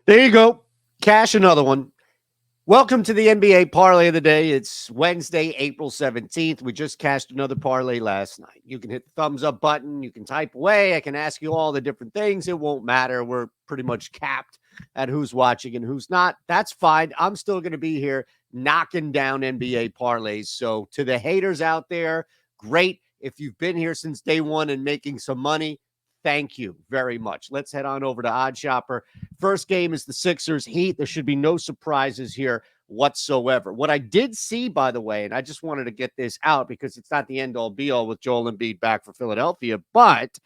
There you go. Cash another one. Welcome to the NBA Parlay of the Day. It's Wednesday, April 17th. We just cashed another parlay last night. You can hit the thumbs up button. You can type away. I can ask you all the different things. It won't matter. We're pretty much capped at who's watching and who's not. That's fine. I'm still going to be here knocking down NBA parlays. So to the haters out there, great. If you've been here since day one and making some money, thank you very much. Let's head on over to OddsShopper. First game is the Sixers Heat. There should be no surprises here whatsoever. What I did see, by the way, and I just wanted to get this out because it's not the end-all be-all with Joel Embiid back for Philadelphia, but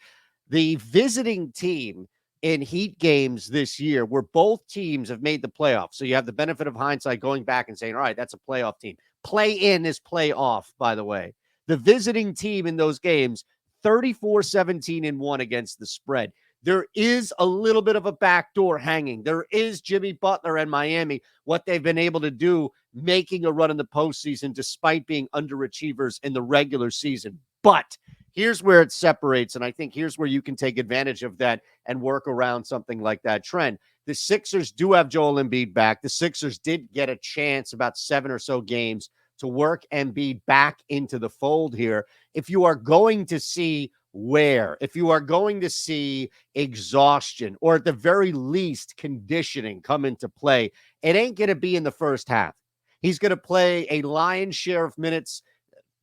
the visiting team in Heat games this year, where both teams have made the playoffs. So you have the benefit of hindsight going back and saying, all right, that's a playoff team. Play in is play off, by the way. The visiting team in those games, 34-17-1 against the spread. There is a little bit of a backdoor hanging. There is Jimmy Butler and Miami, what they've been able to do, making a run in the postseason despite being underachievers in the regular season. But here's where it separates, and I think here's where you can take advantage of that and work around something like that trend. The Sixers do have Joel Embiid back. The Sixers did get a chance about 7 or so games to work Embiid back into the fold here. If you are going to see if you are going to see exhaustion or at the very least conditioning come into play, it ain't going to be in the first half. He's going to play a lion's share of minutes,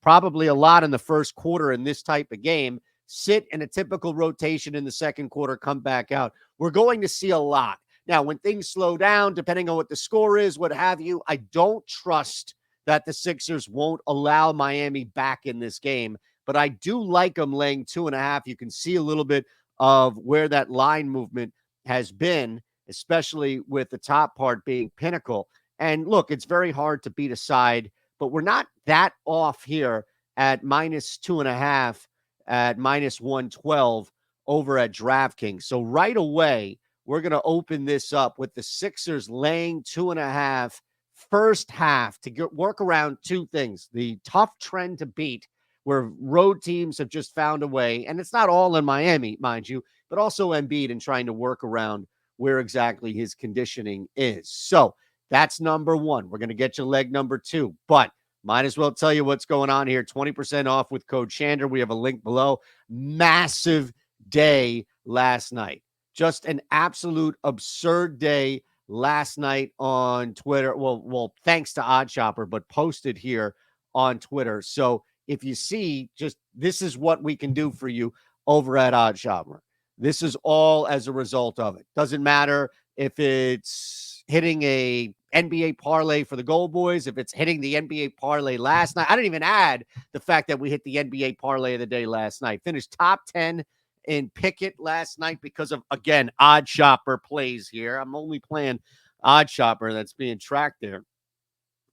probably a lot in the first quarter in this type of game, sit in a typical rotation in the second quarter, come back out. We're going to see a lot. Now, when things slow down, depending on what the score is, what have you, I don't trust that the Sixers won't allow Miami back in this game. But I do like them laying 2.5. You can see a little bit of where that line movement has been, especially with the top part being Pinnacle. And look, it's very hard to beat a side, but we're not that off here at minus 2.5 at minus 112 over at DraftKings. So right away, we're going to open this up with the Sixers laying 2.5 first half to work around two things. The tough trend to beat, where road teams have just found a way, and it's not all in Miami, mind you, but also Embiid and trying to work around where exactly his conditioning is. So that's number one. We're going to get you leg number two, but might as well tell you what's going on here. 20% off with code Shander. We have a link below. Massive day last night. Just an absolute absurd day last night on Twitter. Well, thanks to OddsShopper, but posted here on Twitter. So if you see, just this is what we can do for you over at OddsShopper. This is all as a result of it. Doesn't matter if it's hitting a NBA parlay for the Gold Boys, if it's hitting the NBA parlay last night. I didn't even add the fact that we hit the NBA parlay of the day last night. Finished top 10 in Pickett last night because of, again, OddsShopper plays here. I'm only playing OddsShopper that's being tracked there.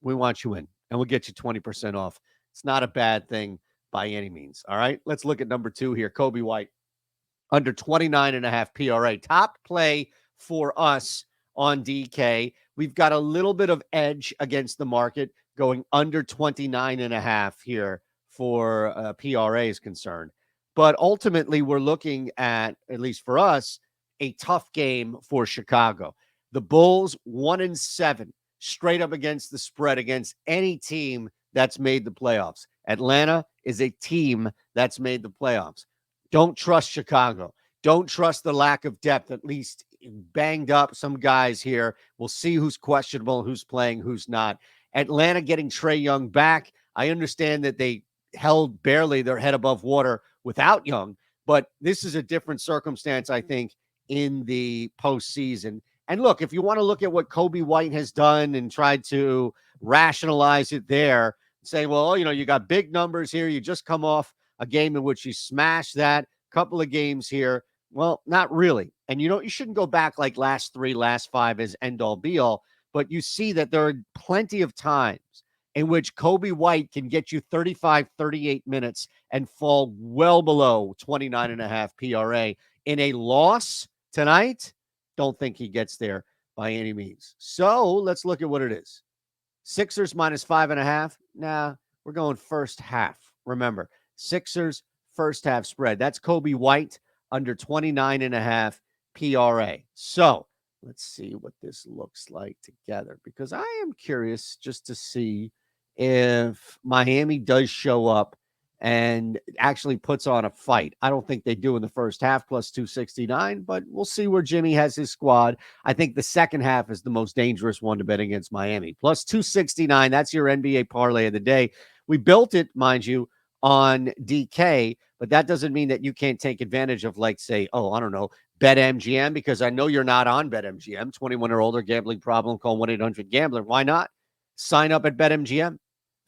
We want you in, and we'll get you 20% off. It's not a bad thing by any means. All right, let's look at number two here. Kobe White, under 29.5 PRA. Top play for us on DK. We've got a little bit of edge against the market going under 29.5 here for PRA is concerned. But ultimately, we're looking at least for us, a tough game for Chicago. The Bulls, 1-7, straight up against the spread against any team that's made the playoffs. Atlanta is a team that's made the playoffs. Don't trust Chicago. Don't trust the lack of depth, at least banged up some guys here. We'll see who's questionable, who's playing, who's not. Atlanta getting Trae Young back. I understand that they held barely their head above water without Young, but this is a different circumstance, I think, in the postseason. And look, if you want to look at what Kobe White has done and tried to rationalize it there, say, well, you got big numbers here. You just come off a game in which you smashed that, couple of games here. Well, not really. And you shouldn't go back like last 3, last 5 as end all be all, but you see that there are plenty of times in which Kobe White can get you 35, 38 minutes and fall well below 29.5 PRA. In a loss tonight, don't think he gets there by any means. So let's look at what it is. Sixers minus 5.5. Nah, we're going first half. Remember, Sixers first half spread. That's Kobe White under 29.5 PRA. So Let's see what this looks like together because I am curious just to see if Miami does show up and actually puts on a fight. I don't think they do in the first half, plus 269, but we'll see where Jimmy has his squad. I think the second half is the most dangerous one to bet against Miami. Plus 269, that's your NBA parlay of the day. We built it, mind you, on DK, but that doesn't mean that you can't take advantage of, like, say, oh, I don't know, BetMGM, because I know you're not on BetMGM. 21 or older, gambling problem, call 1-800-GAMBLER. Why not? Sign up at BetMGM.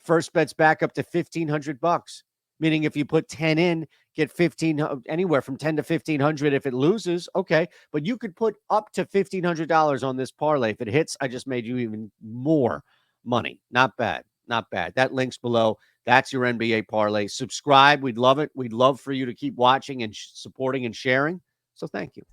First bet's back up to $1,500, meaning if you put 10 in, get 15, anywhere from 10 to 1,500. If it loses, okay, but you could put up to $1,500 on this parlay. If it hits, I just made you even more money. Not bad. Not bad. That link's below. That's your NBA parlay. Subscribe. We'd love it. We'd love for you to keep watching and supporting and sharing. So thank you.